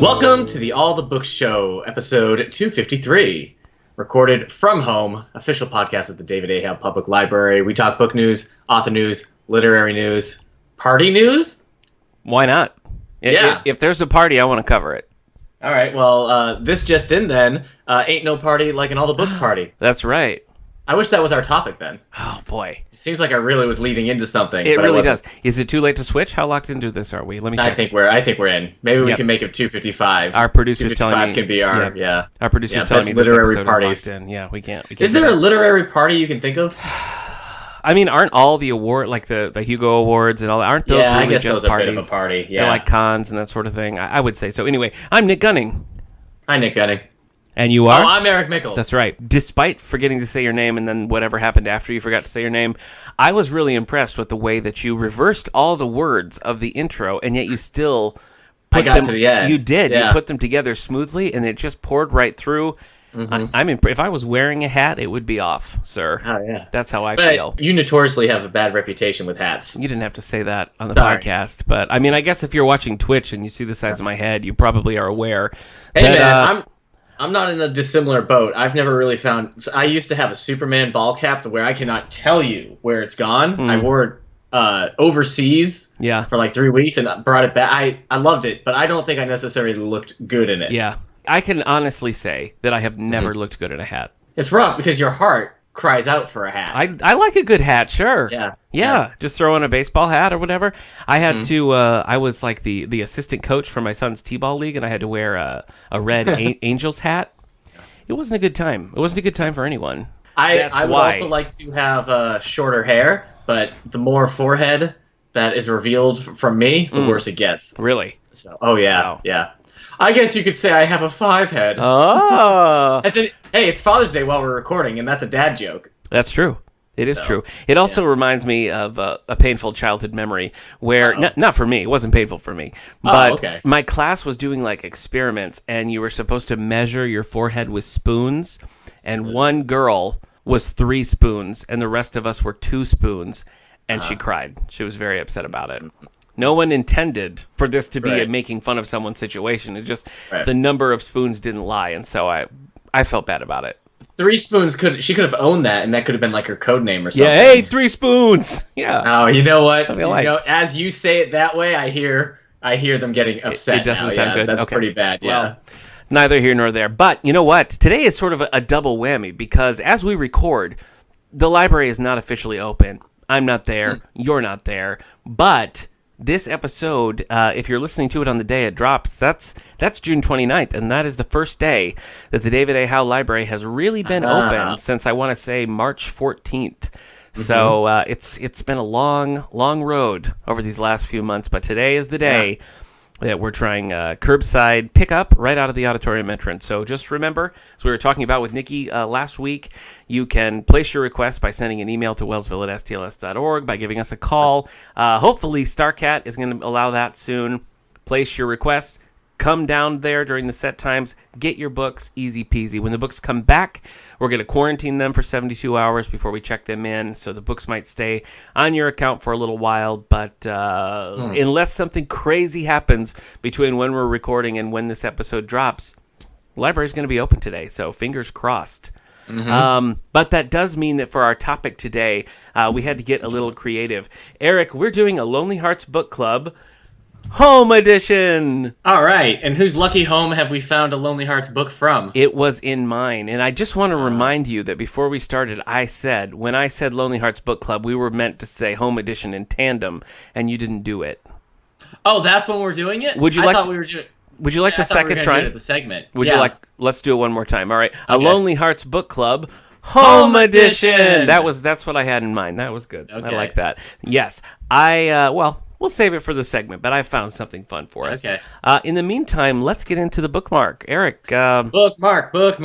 Welcome to the All the Books Show, episode 253. Recorded from home, official podcast of the David A. Howe Public Library. We talk book news, author news, literary news, party news? Why not? Yeah. If there's a party, I want to cover it. All right, well, this just in then, ain't no party like an All the Books party. That's right. I wish that was our topic then. Oh, boy. It seems like I really was leading into something. It really does. Is it too late to switch? How locked into this are we? Let me check. I think we're in. Maybe we can make it 255. Our producer's telling me. 255 can be our, Our producer's telling me this literary episode parties. is locked in. Yeah, we can't. Is there a literary party you can think of? I mean, aren't all the award, like the Hugo Awards and all that, aren't those really I guess just those are parties? A bit of a party, yeah. They're like cons and that sort of thing. I would say so. Anyway, I'm Nick Gunning. Hi, Nick Gunning. And you are? Oh, I'm Eric Mickles. That's right. Despite forgetting to say your name and then whatever happened after you forgot to say your name, I was really impressed with the way that you reversed all the words of the intro, and yet you still put them to the end. You did. Yeah. You put them together smoothly, and it just poured right through. Mm-hmm. If I was wearing a hat, it would be off, sir. Oh, yeah. That's how I feel. You notoriously have a bad reputation with hats. You didn't have to say that on the podcast, but I mean, I guess if you're watching Twitch and you see the size of my head, you probably are aware. Hey, man, I'm not in a dissimilar boat. I've never really found... So I used to have a Superman ball cap to where I cannot tell you where it's gone. I wore it overseas for like 3 weeks and brought it back. I loved it, but I don't think I necessarily looked good in it. Yeah. I can honestly say that I have never looked good in a hat. It's rough because your heart cries out for a hat. I like a good hat, sure. Yeah. Just throw in a baseball hat or whatever. I had to, I was like the assistant coach for my son's t-ball league, and I had to wear a red Angels hat. It wasn't a good time. It wasn't a good time for anyone. I would also like to have shorter hair, but the more forehead that is revealed from me, the worse it gets. Really? So, yeah. I guess you could say I have a 5 head. Oh. As in, hey, it's Father's Day while we're recording, and that's a dad joke. That's true. It is true. It also reminds me of a painful childhood memory where, not for me, it wasn't painful for me, but my class was doing like experiments, and you were supposed to measure your forehead with spoons, and one girl was 3 spoons, and the rest of us were 2 spoons, and she cried. She was very upset about it. No one intended for this to be a making fun of someone's situation. It just the number of spoons didn't lie, and so I felt bad about it. 3 spoons she could have owned that, and that could have been like her code name or something. Yeah, hey, 3 spoons. Yeah. Oh, you know what? As you say it that way, I hear them getting upset. It doesn't sound good. That's pretty bad. Yeah. Well, neither here nor there. But you know what? Today is sort of a double whammy because as we record, the library is not officially open. I'm not there. You're not there. But this episode, if you're listening to it on the day it drops, that's June 29th, and that is the first day that the David A. Howe Library has really been open since, I want to say, March 14th. So it's been a long road over these last few months, but today is the day that we're trying curbside pickup right out of the auditorium entrance. So just remember, as we were talking about with Nikki last week, you can place your request by sending an email to wellsville@stls.org, by giving us a call. Hopefully StarCat is going to allow that soon. Place your request. Come down there during the set times. Get your books. Easy peasy. When the books come back, we're going to quarantine them for 72 hours before we check them in. So the books might stay on your account for a little while. But unless something crazy happens between when we're recording and when this episode drops, the library's going to be open today. So fingers crossed. But that does mean that for our topic today, we had to get a little creative. Eric, we're doing a Lonely Hearts Book Club Home Edition! All right, and whose lucky home have we found a Lonely Hearts book from? It was in mine, and I just want to remind you that before we started, when I said Lonely Hearts Book Club, we were meant to say Home Edition in tandem, and you didn't do it. Oh, that's when we're doing it? Would you like the second try? The segment. Would you like? Let's do it one more time. All right, a Lonely Hearts Book Club Home Edition! That's what I had in mind. That was good. Okay. I like that. Yes, we'll save it for the segment, but I found something fun for us. Okay. In the meantime, let's get into the bookmark. Eric. Bookmark. What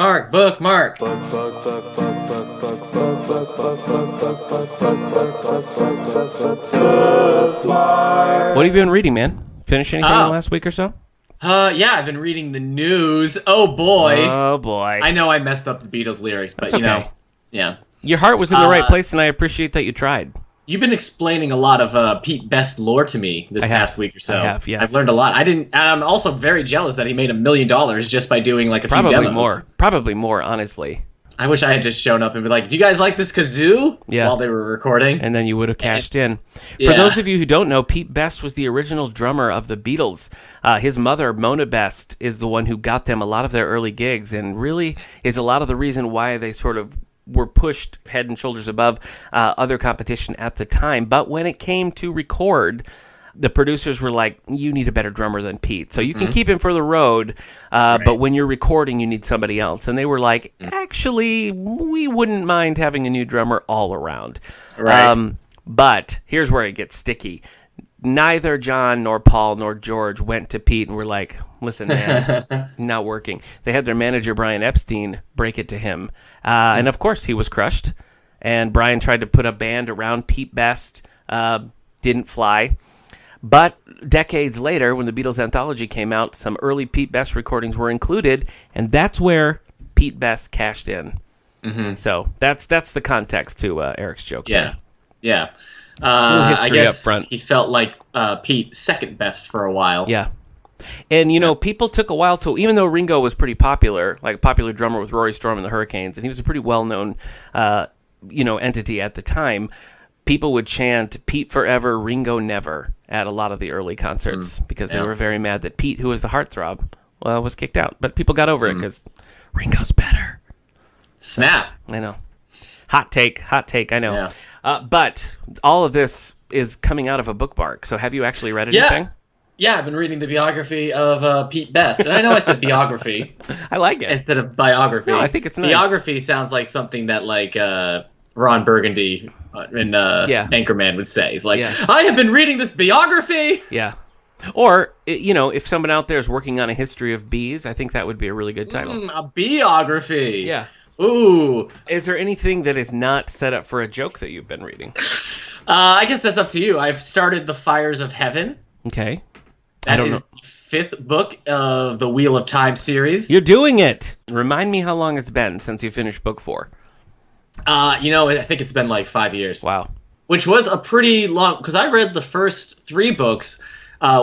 have you been reading, man? Finish anything last week or so? I've been reading the news. Oh, boy. I know I messed up the Beatles lyrics, but That's okay. Yeah. Your heart was in the right place, and I appreciate that you tried. You've been explaining a lot of Pete Best lore to me this past week or so. I have, yes. I've learned a lot. I'm also very jealous that he made $1 million just by doing like a few demos. Probably more, honestly. I wish I had just shown up and been like, "Do you guys like this kazoo?" While they were recording, and then you would have cashed in. For those of you who don't know, Pete Best was the original drummer of the Beatles. His mother, Mona Best, is the one who got them a lot of their early gigs, and really is a lot of the reason why they sort of were pushed head and shoulders above other competition at the time. But when it came to record, the producers were like, you need a better drummer than Pete. So you can keep him for the road, but when you're recording, you need somebody else. And they were like, actually, we wouldn't mind having a new drummer all around. Right. But here's where it gets sticky. Neither John nor Paul nor George went to Pete and were like, listen, man, not working. They had their manager, Brian Epstein, break it to him. And of course, he was crushed. And Brian tried to put a band around Pete Best. Didn't fly. But decades later, when the Beatles anthology came out, some early Pete Best recordings were included, and that's where Pete Best cashed in. Mm-hmm. So that's the context to Eric's joke. Yeah, yeah. I guess up front. He felt like Pete second best for a while. Yeah. And, people took a while to, even though Ringo was pretty popular, like a popular drummer with Rory Storm and the Hurricanes, and he was a pretty well-known, entity at the time, people would chant Pete forever, Ringo never at a lot of the early concerts because they were very mad that Pete, who was the heartthrob, was kicked out. But people got over it because Ringo's better. Snap. I know. Hot take, I know. Yeah. But all of this is coming out of a bookmark. So have you actually read anything? Yeah, I've been reading the biography of Pete Best. And I know I said biography. I like it. Instead of biography. No, I think it's nice. Biography sounds like something that Ron Burgundy in Anchorman would say. He's like, I have been reading this biography. Yeah. Or, if someone out there is working on a history of bees, I think that would be a really good title. A biography. Yeah. Ooh. Is there anything that is not set up for a joke that you've been reading? I guess that's up to you. I've started The Fires of Heaven. Okay. That is the 5th book of the Wheel of Time series. You're doing it. Remind me how long it's been since you finished book 4. I think it's been like 5 years. Wow. Which was a pretty long, because I read the first 3 books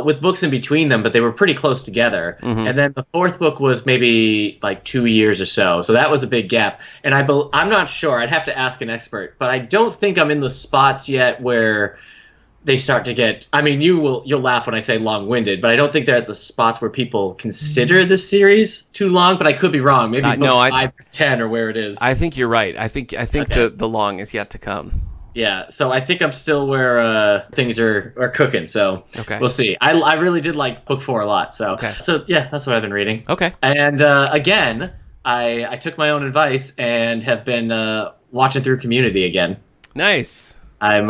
with books in between them, but they were pretty close together. Mm-hmm. And then the 4th book was maybe like 2 years or so. So that was a big gap. And I'm not sure. I'd have to ask an expert, but I don't think I'm in the spots yet where they start to get, you'll laugh when I say long-winded, but I don't think they're at the spots where people consider this series too long, but I could be wrong. Maybe books 5 or 10 or where it is. I think you're right. I think okay. the long is yet to come. Yeah, so I think I'm still where things are cooking, so we'll see. I really did like book 4 a lot, so yeah, that's what I've been reading. Okay. And again, I took my own advice and have been watching through Community again. Nice. I'm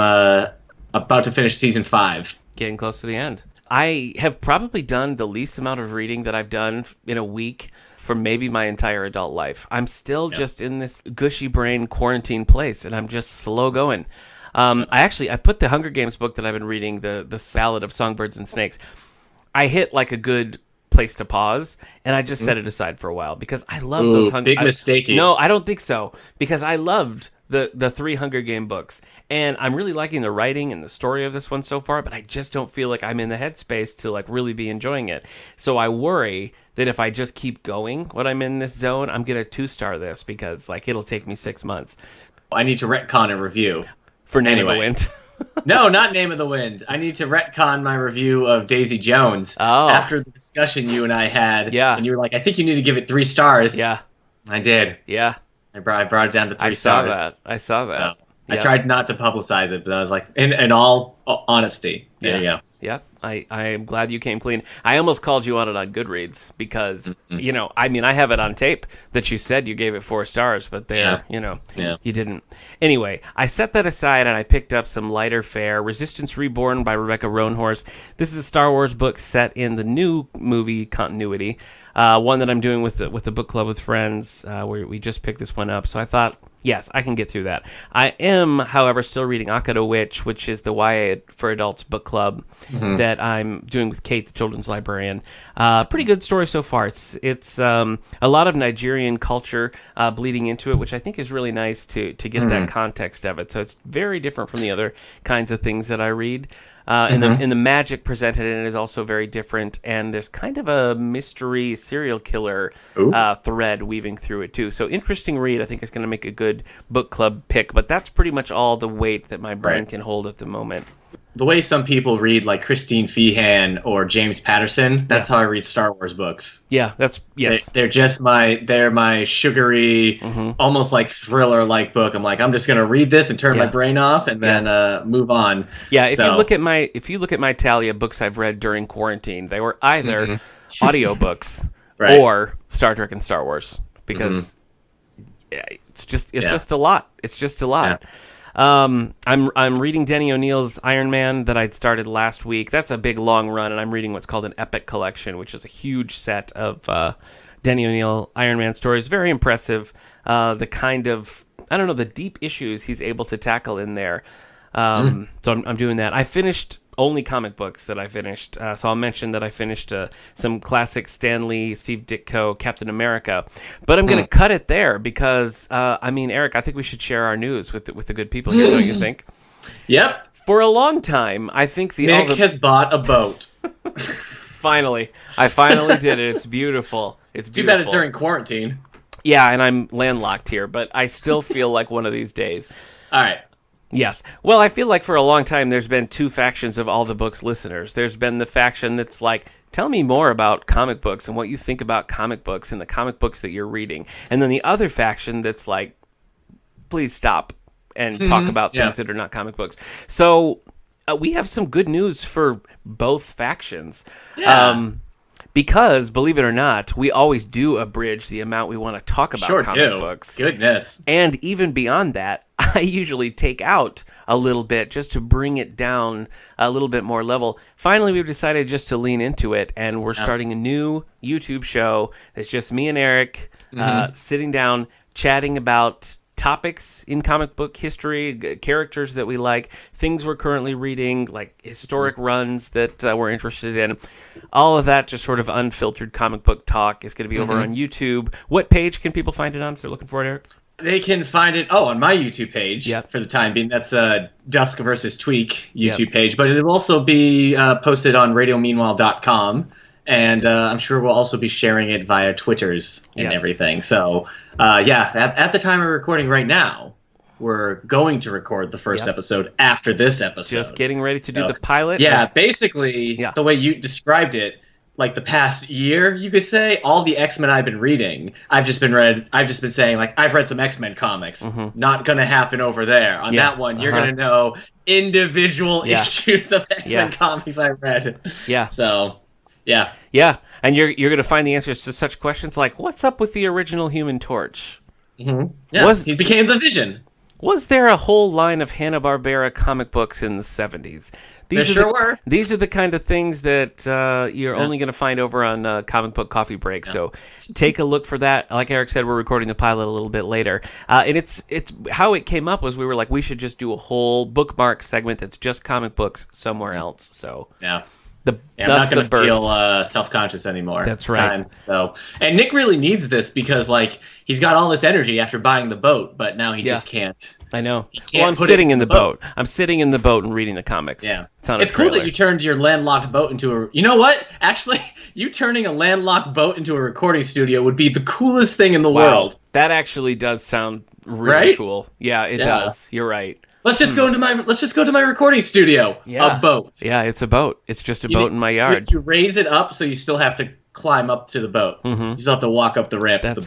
about to finish season 5. Getting close to the end. I have probably done the least amount of reading that I've done in a week for maybe my entire adult life. I'm still just in this gushy brain quarantine place, and I'm just slow going. I put the Hunger Games book that I've been reading, the Ballad of Songbirds and Snakes. I hit like a good place to pause, and I just set it aside for a while because I love those Hunger. Big mistake. No, I don't think so, because I loved the 3 Hunger Game books, and I'm really liking the writing and the story of this one so far, but I just don't feel like I'm in the headspace to like really be enjoying it. So I worry that if I just keep going when I'm in this zone, I'm gonna 2-star this because like it'll take me 6 months. I need to retcon a review for Name of the Wind. No, not Name of the Wind. I need to retcon my review of Daisy Jones after the discussion you and I had. Yeah, and you were like, I think you need to give it 3 stars. Yeah, I did. Yeah. I brought it down to 3 stars. I saw that. So, I tried not to publicize it, but I was like, in all honesty, there you go. Yeah, I am glad you came clean. I almost called you on it on Goodreads because, I have it on tape that you said you gave it 4 stars, but you didn't. Anyway, I set that aside and I picked up some lighter fare, Resistance Reborn by Rebecca Roanhorse. This is a Star Wars book set in the new movie continuity, one that I'm doing with the book club with friends, where we just picked this one up. So I thought, Yes, I can get through that. I am, however, still reading Akado Witch, which is the YA for Adults book club that I'm doing with Kate, the children's librarian. Pretty good story so far. It's a lot of Nigerian culture bleeding into it, which I think is really nice to get that context of it. So it's very different from the other kinds of things that I read. And the magic presented in it is also very different, and there's kind of a mystery serial killer thread weaving through it too. So interesting read. I think it's going to make a good book club pick, but that's pretty much all the weight that my brain can hold at the moment. The way some people read like Christine Feehan or James Patterson, that's how I read Star Wars books. Yeah, They're just my sugary, almost like thriller-like book. I'm like, I'm just gonna read this and turn my brain off and then move on. Yeah, if you look at my tally of books I've read during quarantine, they were either audiobooks or Star Trek and Star Wars, because it's just a lot. It's just a lot. Yeah. I'm reading Denny O'Neill's Iron Man that I'd started last week. That's a big long run, and I'm reading what's called an Epic Collection, which is a huge set of Denny O'Neill Iron Man stories. Very impressive. The kind of, I don't know, the deep issues he's able to tackle in there. So I'm doing that. I finished only comic books that I finished. So I'll mention that I finished some classic Stan Lee, Steve Ditko, Captain America. But I'm going to cut it there because, Eric, I think we should share our news with the good people here, don't you think? Yep. For a long time, I think Nick has bought a boat. Finally. I finally did it. It's beautiful. It's beautiful. Too bad it's during quarantine. Yeah, and I'm landlocked here, but I still feel like one of these days. All right. Yes. Well, I feel like for a long time there's been two factions of All the Books listeners. There's been the faction that's like, tell me more about comic books and what you think about comic books and the comic books that you're reading. And then the other faction that's like, please stop and talk about things that are not comic books. So we have some good news for both factions. Yeah. Because, believe it or not, we always do abridge the amount we want to talk about comic books. Goodness. And even beyond that, I usually take out a little bit just to bring it down a little bit more level. Finally, we've decided just to lean into it, and we're starting a new YouTube show that's just me and Eric sitting down, chatting about topics in comic book history, characters that we like, things we're currently reading, like historic runs that we're interested in. All of that just sort of unfiltered comic book talk is going to be over on YouTube. What page can people find it on if they're looking for it, Eric? They can find it, on my YouTube page for the time being. That's Dusk versus Tweak YouTube page. But it will also be posted on radiomeanwhile.com. And I'm sure we'll also be sharing it via Twitters and everything. So, at the time of recording right now, we're going to record the first episode after this episode. Just getting ready to do the pilot? Yeah, basically, the way you described it, like the past year, you could say, all the X-Men I've been reading, I've just been saying, like, I've read some X-Men comics. Not going to happen over there. On that one, you're going to know individual issues of X-Men comics I read. Yeah. So... Yeah. Yeah, and you're going to find the answers to such questions like, what's up with the original Human Torch? Yeah, he became the Vision. Was there a whole line of Hanna-Barbera comic books in the 70s? There were. These are the kind of things that you're only going to find over on Comic Book Coffee Break. Yeah. So take a look for that. Like Eric said, we're recording the pilot a little bit later. And it's how it came up was we were like, we should just do a whole bookmark segment that's just comic books somewhere else. So yeah. I'm not going to feel self-conscious anymore. That's right. So, and Nick really needs this because, like, he's got all this energy after buying the boat, but now he just can't. I know. Well, I'm sitting in the boat. I'm sitting in the boat and reading the comics. Yeah. It's cool that you turned your landlocked boat into a... You know what? Actually, you turning a landlocked boat into a recording studio would be the coolest thing in the world. That actually does sound really cool. Yeah, it does. You're right. Let's just go to my recording studio. Yeah. A boat. Yeah, it's a boat. It's just a boat in my yard. You raise it up so you still have to climb up to the boat. You still have to walk up the ramp to the boat.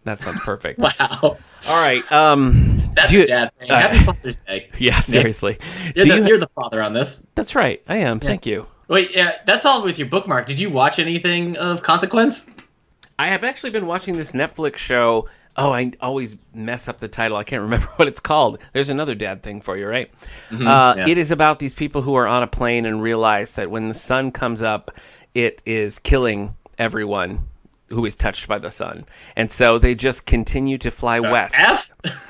That sounds perfect. Wow. All right. That's a dad thing. Happy Father's Day. Yeah, seriously. You're the father on this. That's right. I am. Yeah. Thank you. Wait, that's all with your bookmark. Did you watch anything of consequence? I have actually been watching this Netflix show. Oh, I always mess up the title. I can't remember what it's called. There's another dad thing for you, right? It is about these people who are on a plane and realize that when the sun comes up, it is killing everyone who is touched by the sun. And so they just continue to fly west.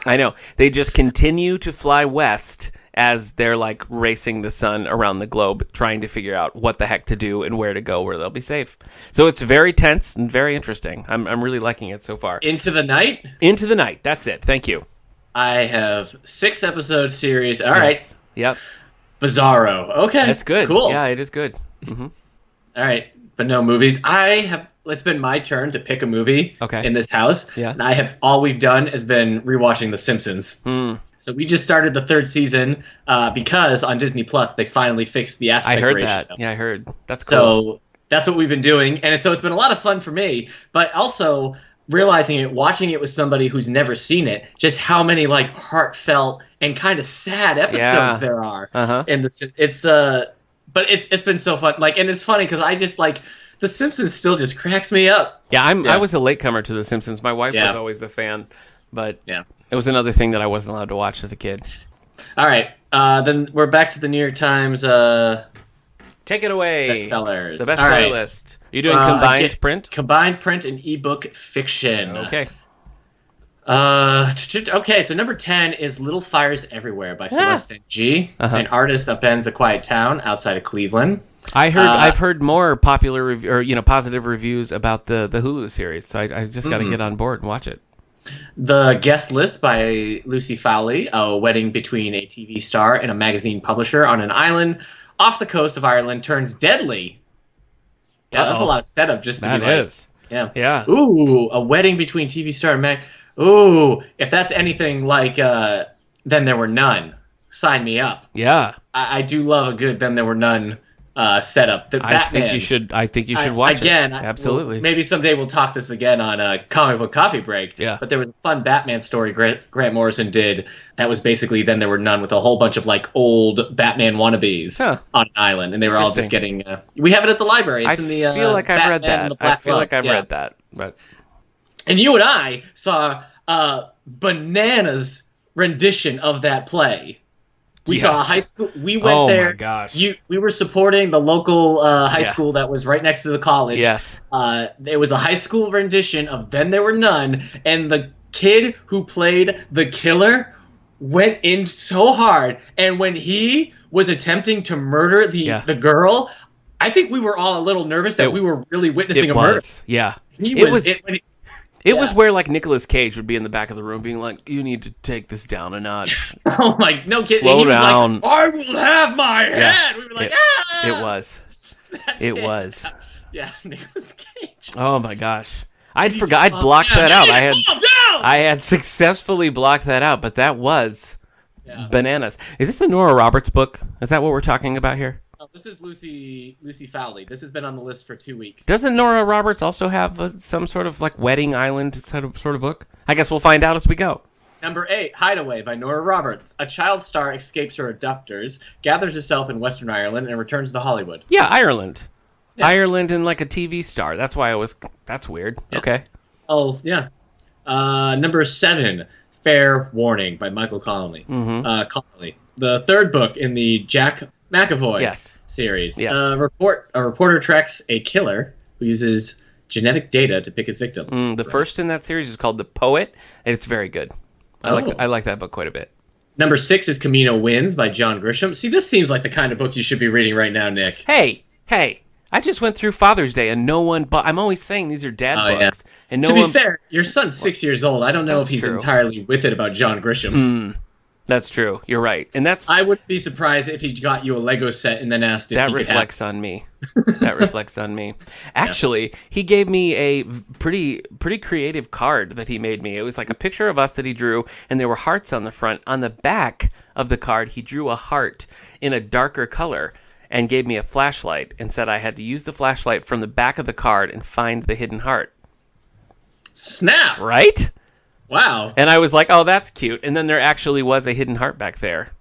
I know. They just continue to fly west as they're like racing the sun around the globe, trying to figure out what the heck to do and where to go where they'll be safe. So it's very tense and very interesting. I'm really liking it so far. Into the Night? Into the Night. That's it. Thank you. I have 6 episode series. All right. Yep. Bizarro. Okay. That's good. Cool. Yeah, it is good. Mm-hmm. All right. But no movies. It's been my turn to pick a movie in this house. Yeah. And all we've done has been rewatching The Simpsons. So we just started the 3rd season because on Disney Plus they finally fixed the aspect ratio. I heard that. Yeah, I heard. That's cool. So that's what we've been doing. And so it's been a lot of fun for me. But also realizing it, watching it with somebody who's never seen it, just how many like heartfelt and kind of sad episodes there are. And but it's been so fun. Like, and it's funny because I just like The Simpsons still just cracks me up. Yeah, I was a latecomer to The Simpsons. My wife was always the fan, but it was another thing that I wasn't allowed to watch as a kid. All right, then we're back to the New York Times. Take it away. Bestsellers. The bestseller list. You're doing combined print? Combined print and ebook fiction. Okay. Okay, so number 10 is Little Fires Everywhere by Celeste G. An artist upends a quiet town outside of Cleveland. I've heard more popular positive reviews about the Hulu series, so I just got to get on board and watch it. The Guest List by Lucy Fowley, a wedding between a TV star and a magazine publisher on an island off the coast of Ireland turns deadly. Yeah, that's a lot of setup just to be like. That is. Yeah. Ooh, a wedding between TV star and Ooh, if that's anything like Then There Were None, sign me up. Yeah. I do love a good Then There Were None setup. I think you should watch again, it. Absolutely. Maybe someday we'll talk this again on a comic book coffee break. Yeah. But there was a fun Batman story Grant Morrison did that was basically Then There Were None with a whole bunch of like old Batman wannabes on an island, and they were all just getting. We have it at the library. It's in the. I feel like I've read that. Read that, but. And you and I saw bananas rendition of that play. We saw a high school. We went there. Oh my gosh! We were supporting the local high school that was right next to the college. Yes. It was a high school rendition of Then There Were None, and the kid who played the killer went in so hard. And when he was attempting to murder the girl, I think we were all a little nervous that we were really witnessing a murder. Yeah. It was where like Nicolas Cage would be in the back of the room being like, you need to take this down a notch. Oh my, no kidding. Slow down. Like, I will have my head. We were like, It was. Yeah, Nicolas Cage. Oh my gosh. I'd blocked that out. I had successfully blocked that out, but that was bananas. Is this a Nora Roberts book? Is that what we're talking about here? This is Lucy Fowley. This has been on the list for 2 weeks. Doesn't Nora Roberts also have some sort of like wedding island sort of book? I guess we'll find out as we go. Number 8, Hideaway by Nora Roberts. A child star escapes her abductors, gathers herself in Western Ireland, and returns to Hollywood. Yeah, Ireland. Yeah. Ireland and like a TV star. That's why that's weird. Yeah. Okay. Oh, yeah. Number 7, Fair Warning by Michael Connelly. Connelly. The 3rd book in the Jack McAvoy series. Yes. A reporter tracks a killer who uses genetic data to pick his victims. The first in that series is called The Poet, and it's very good. I like that book quite a bit. Number 6 is Camino Wins by John Grisham. See, this seems like the kind of book you should be reading right now, Nick. Hey! I just went through Father's Day, and no one I'm always saying these are dad books. Yeah. And to be fair, your son's 6 years old. I don't know if he's entirely with it about John Grisham. That's true. You're right. And I wouldn't be surprised if he got you a Lego set and then asked if that reflects on me. That reflects on me. Actually, he gave me a pretty creative card that he made me. It was like a picture of us that he drew, and there were hearts on the front. On the back of the card, he drew a heart in a darker color and gave me a flashlight and said I had to use the flashlight from the back of the card and find the hidden heart. Snap! Right? Wow. And I was like, oh, that's cute. And then there actually was a hidden heart back there.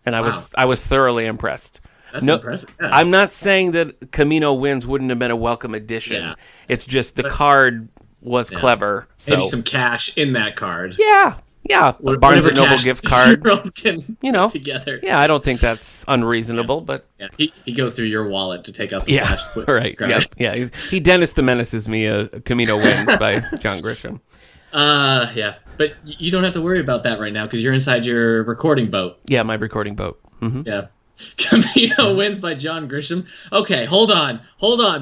And I was thoroughly impressed. That's impressive. Yeah. I'm not saying that Camino Wins wouldn't have been a welcome addition. Yeah. It's just the card was clever. So. Maybe some cash in that card. Yeah. Yeah, a Barnes & Noble gift card. Can together. Yeah, I don't think that's unreasonable, but... Yeah, he goes through your wallet to take out some cash. Right, yeah. He Dennis the Menaces me a Camino Wins by John Grisham. Yeah, but you don't have to worry about that right now because you're inside your recording boat. Yeah, my recording boat. Mm-hmm. Yeah. Camino Wins by John Grisham. Okay, hold on.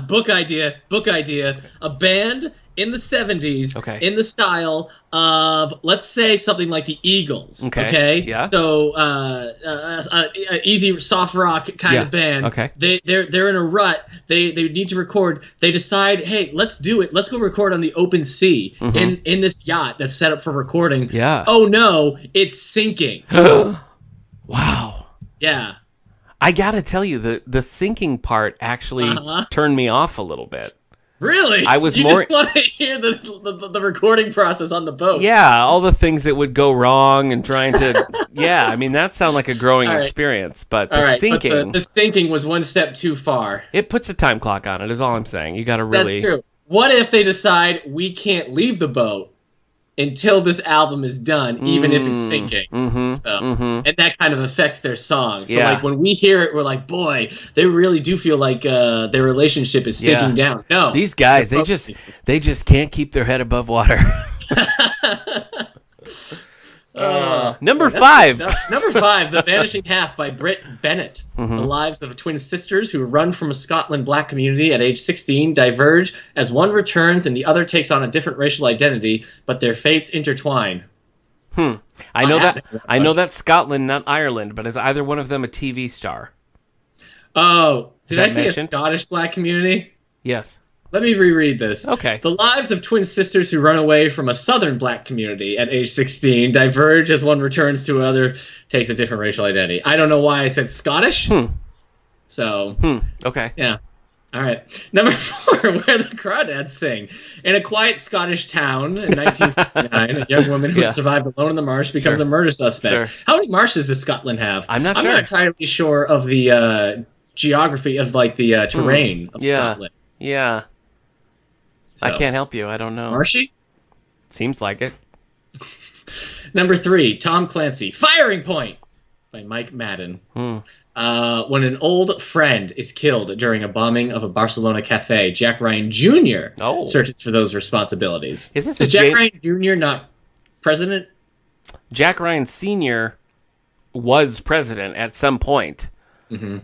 Book idea. A band in the 70s, in the style of, let's say, something like the Eagles. Okay? Yeah. So, easy soft rock kind of band. Okay. They're in a rut. They need to record. They decide, hey, let's do it. Let's go record on the open sea in this yacht that's set up for recording. Yeah. Oh no, it's sinking. Wow. Yeah. I gotta tell you, the sinking part actually turned me off a little bit. Really? I was you just want to hear the recording process on the boat. Yeah, all the things that would go wrong and trying to... yeah, I mean, that sounds like a growing experience, but the sinking... But the sinking was one step too far. It puts a time clock on it, is all I'm saying. You gotta really... That's true. What if they decide we can't leave the boat until this album is done, even if it's sinking? And that kind of affects their song. So like when we hear it, we're like, boy, they really do feel like their relationship is sinking down. No, these guys, they just can't keep their head above water. Number 5. Number 5, The Vanishing Half by Britt Bennett. The lives of twin sisters who run from a Scotland black community at age 16 diverge as one returns and the other takes on a different racial identity, but their fates intertwine. I know that's Scotland, not Ireland, but is either one of them a TV star? Oh, did I say a Scottish black community? Yes. Let me reread this. Okay. The lives of twin sisters who run away from a southern black community at age 16 diverge as one returns to another, takes a different racial identity. I don't know why I said Scottish. So. Okay. Yeah. All right. Number 4, Where the Crawdads Sing. In a quiet Scottish town in 1969, a young woman who survived alone in the marsh becomes a murder suspect. How many marshes does Scotland have? I'm not entirely sure of the geography of like the terrain of Scotland. Yeah. So, I can't help you. I don't know. Marshy? Seems like it. Number 3, Tom Clancy, Firing Point by Mike Madden. When an old friend is killed during a bombing of a Barcelona cafe, Jack Ryan Jr. Searches for those responsibilities. Is Jack Ryan Jr. not president? Jack Ryan Sr. was president at some point.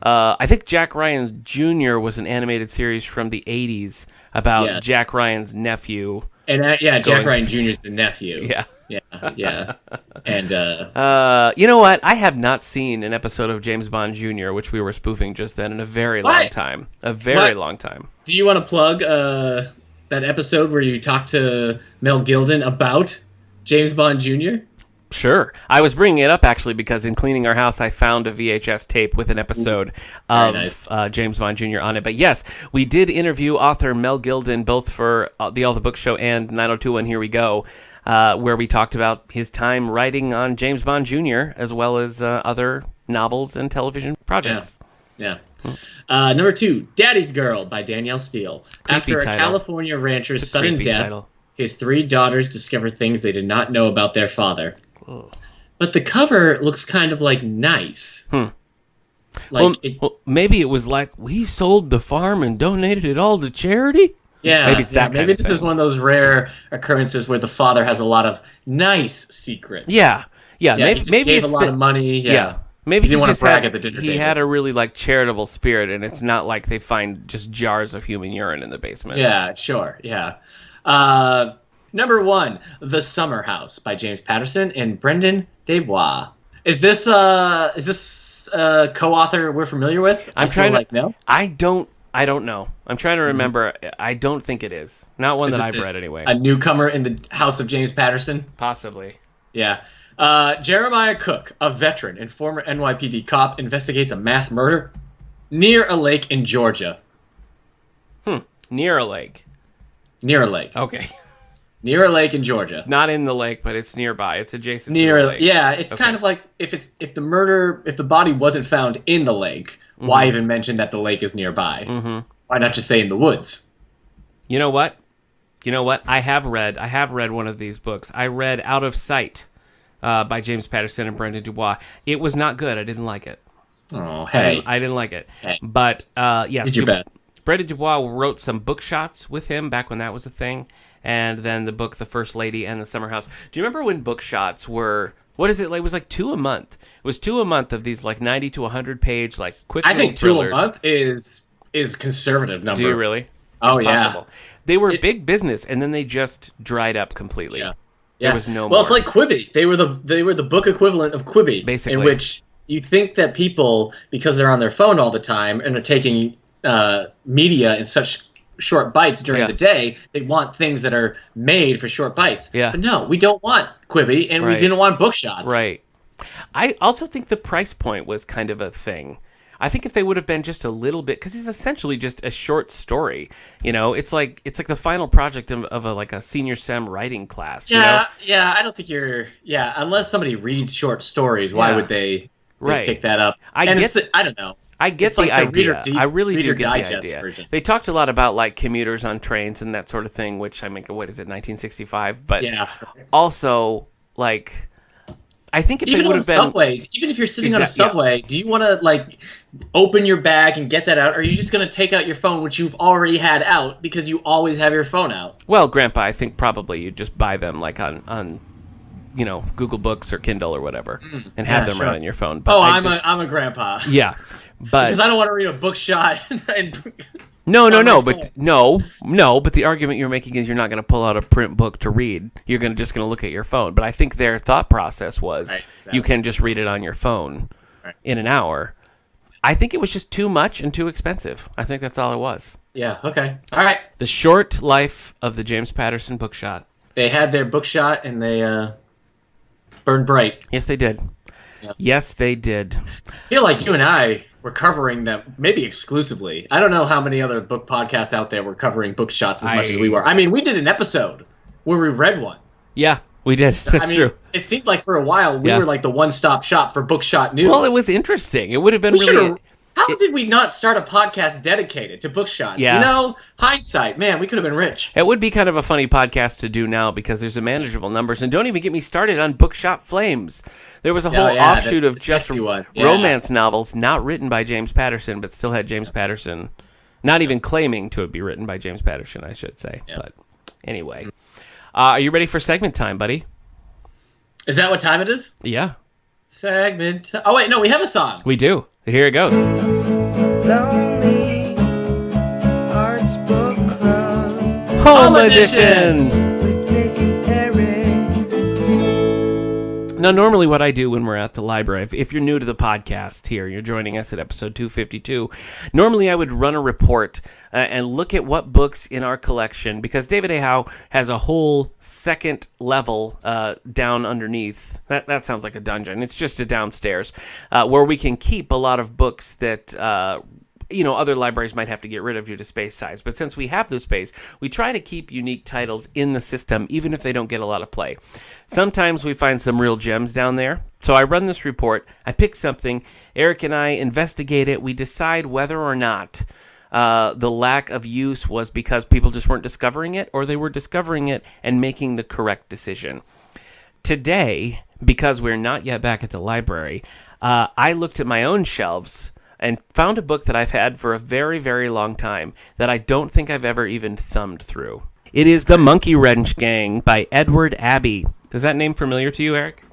I think Jack Ryan Jr. was an animated series from the 80s about Jack Ryan's nephew. And Jack Ryan Jr. is the nephew. Yeah. And you know what? I have not seen an episode of James Bond Jr., which we were spoofing just then, in a very long time. Long time. Do you want to plug that episode where you talked to Mel Gilden about James Bond Jr.? Sure. I was bringing it up, actually, because in cleaning our house, I found a VHS tape with an episode of James Bond Jr. on it. But yes, we did interview author Mel Gilden, both for the All the Book Show and 902 and Here We Go, where we talked about his time writing on James Bond Jr., as well as other novels and television projects. Yeah. Number 2, Daddy's Girl by Danielle Steele. After a California rancher's sudden death, his 3 daughters discover things they did not know about their father. But the cover looks kind of like nice. Maybe it was like, we sold the farm and donated it all to charity? Yeah, maybe it's that maybe this is one of those rare occurrences where the father has a lot of nice secrets. Yeah. Maybe he gave a lot of money. Yeah. Maybe he didn't want to brag at the dinner table. He had a really charitable spirit, and it's not like they find just jars of human urine in the basement. Yeah, sure. Yeah. Number 1, The Summer House by James Patterson and Brendan Desbois. Is this co-author we're familiar with? No. I don't know. I'm trying to remember. I don't think it is. Not one that I've read anyway. A newcomer in the house of James Patterson? Possibly. Yeah. Jeremiah Cook, a veteran and former NYPD cop, investigates a mass murder near a lake in Georgia. Near a lake. Near a lake. Okay. Near a lake in Georgia. Not in the lake, but it's nearby. It's adjacent to the lake. Yeah, it's kind of like if the body wasn't found in the lake, why even mention that the lake is nearby? Why not just say in the woods? You know what? I have read one of these books. I read Out of Sight by James Patterson and Brendan Dubois. It was not good. I didn't like it. Oh, hey. I didn't like it. Hey. But, yes. Did your best. Brendan Dubois wrote some book shots with him back when that was a thing. And then the book, The First Lady and the Summer House. Do you remember when book shots were... What is it? Like, it was like 2 a month. It was 2 a month of these like 90 to 100 page like quick little thrillers. I think 2 a month is conservative number. Do you really? Oh, yeah. Possible. They were big business, and then they just dried up completely. Yeah. There was no more. Well, it's like Quibi. They were the book equivalent of Quibi. Basically. In which you think that people, because they're on their phone all the time and are taking media in such short bites during the day, they want things that are made for short bites. Yeah. But no, we don't want Quibi, and we didn't want book shots. Right. I also think the price point was kind of a thing. I think if they would have been just a little bit, because it's essentially just a short story. You know, it's like the final project of a senior sem writing class. Yeah, you know? Yeah. I don't think unless somebody reads short stories, why would they pick that up? I don't know. I get the idea. I really do get the idea. Version. They talked a lot about like commuters on trains and that sort of thing, which I mean, what is it, 1965? But also like, I think if even they would have been subways, even if you're sitting on a subway, do you want to like open your bag and get that out, or are you just going to take out your phone, which you've already had out because you always have your phone out? Well, Grandpa, I think probably you just buy them like on Google Books or Kindle or whatever, and have them run on your phone. But I'm a grandpa. Yeah. But because I don't want to read a book shot. No. But the argument you're making is you're not going to pull out a print book to read. You're just going to look at your phone. But I think their thought process was you can just read it on your phone in an hour. I think it was just too much and too expensive. I think that's all it was. Yeah. Okay. All right. The Short Life of the James Patterson Book Shot. They had their book shot and they burned bright. Yes, they did. Yeah. Yes, they did. I feel like you and I were covering them maybe exclusively. I don't know how many other book podcasts out there were covering book shots as much as we were. I mean, we did an episode where we read one. Yeah, we did. That's true. It seemed like for a while we were like the one-stop shop for book shot news. Well, it was interesting. It would have been really... How did we not start a podcast dedicated to book shots? Yeah. You know, hindsight, man, we could have been rich. It would be kind of a funny podcast to do now because there's a manageable numbers. And don't even get me started on Bookshop Flames. There was a whole offshoot of just romance novels not written by James Patterson, but still had James Patterson, not even claiming to be written by James Patterson, I should say. Yeah. But anyway, are you ready for segment time, buddy? Is that what time it is? Yeah. Segment. Oh, wait, no, we have a song. We do. Here it goes. Lonely Hearts Book Club Home Edition. with Nic and Eric. Now, normally what I do when we're at the library, if you're new to the podcast here, you're joining us at episode 252, normally I would run a report and look at what books in our collection, because David A. Howe has a whole second level down underneath. That sounds like a dungeon. It's just a downstairs where we can keep a lot of books that... other libraries might have to get rid of due to space size. But since we have the space, we try to keep unique titles in the system, even if they don't get a lot of play. Sometimes we find some real gems down there. So I run this report. I pick something. Eric and I investigate it. We decide whether or not the lack of use was because people just weren't discovering it, or they were discovering it and making the correct decision. Today, because we're not yet back at the library, I looked at my own shelves and found a book that I've had for a very, very long time that I don't think I've ever even thumbed through. It is The Monkey Wrench Gang by Edward Abbey. Is that name familiar to you, Eric?